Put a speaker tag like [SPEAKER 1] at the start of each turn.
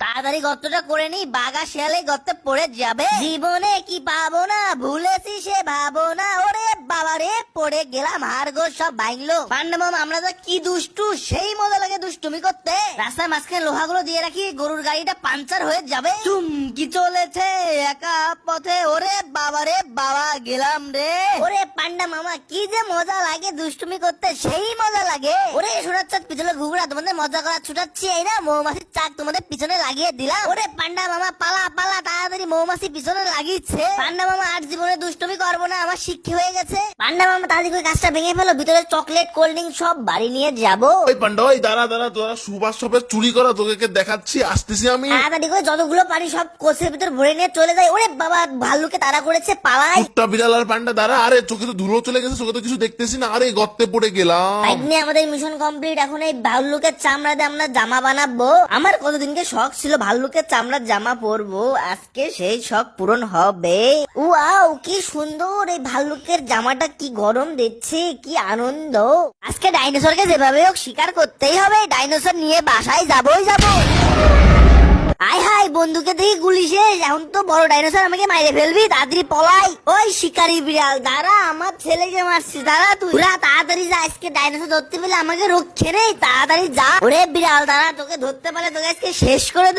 [SPEAKER 1] তাড়াতাড়ি গর্তটা করে নি, বাঘা শিয়ালে গর্তে পড়ে যাবে। জীবনে কি পাবো না, ভুলেছি সে ভাবো না। ওরে বাবা রে, পড়ে গেলাম, হাড়গো সব ভাঙলো। পান্ডা মামা আমরা তো কি দুষ্টু, সেই মজা লাগে দুষ্টুমি করতে। রাস্তায় মাঝখানে লোহাগুলো দিয়ে রাখি, গরুর গাড়িটা পাঞ্চার হয়ে যাবে। চুমকি চলেছে একা পথে, ওরে বাবা রে বাবা, গেলাম রে। ওরে পান্ডা মামা, কি যে মজা লাগে দুষ্টুমি করতে, সেই মজা লাগে। ওরে সোনার চাঁদ পিছনে ঘুঘুরা, তোমাদের মজা করা ছুটাচ্ছি, এই না মৌমাছির চাক তোমাদের পিছনে লাগিয়ে দিলাম। ওরে পান্ডা মামা পালা পালা, তাড়াতাড়ি মৌমাছি পিছনে লাগিয়েছে। পান্ডা মামা আর জীবনে দুষ্টুমি করবো না, আমার শিক্ষা হয়ে গেছে। পান্ডা মামা তাড়াতাড়ি করে কাজটা ভেঙে ফেলো, ভিতরে চকলেট কোল্ড ড্রিঙ্ক সব বাড়ি নিয়ে যাবো।
[SPEAKER 2] ওই পান্ডা, ওই দাঁড়া দাঁড়া, তোরা সুভাষ শপের চুরি করা, তোকে দেখাচ্ছি, আসতেছি আমি।
[SPEAKER 1] তাড়াতাড়ি করে যতগুলো পারি সব কোষের ভিতর ভরে নিয়ে চলে যায়। ওরে বাবা, ভাল্লুকে তাড়া করেছে, পালাই।
[SPEAKER 2] কুত্তা বিড়াল আর পান্ডা দাঁড়া, আরে চোখে তো ধুলো চলে গেছে, চোখে তো কিছু দেখতেছি না, আরে গর্তে পড়ে গেলাম।
[SPEAKER 1] ভাগ্নে আমাদের মিশন কমপ্লিট। এখন এই ভাল্লুকের চামড়া দিয়ে আমরা জামা বানাবো। আমার কতদিনকে শখ ছিল ভাল্লুকের চামড়ার জামা পরবো, আজকে সেই শখ পূরণ হবে। ওয়াও, কি সুন্দর এই ভাল্লুকের জামাটা, কি গরম দিচ্ছে, কি আনন্দ। আজকে ডাইনোসরকে যেভাবে হোক শিকার করতেই হবে, ডাইনোসর নিয়ে বাসায় যাবোই যাবো। আয় হাই, বন্ধুকে দেখি গুলি শেষ, এখন তো বড় ডাইনোসর আমাকে মাইরে ফেলবি, তাড়াতাড়ি পলাই। ওই শিকারি বিড়াল দাঁড়া, আমার ছেলেকে মারছিস, দাঁড়া তুই। ওরা তাড়াতাড়ি যা, আজকে ডাইনোসর ধরতে পেলে আমাকে রক্ষে নেই, তাড়াতাড়ি যা। ওরে বিড়াল দাঁড়া, তোকে ধরতে পারলে তোকে আজকে শেষ করে দেব।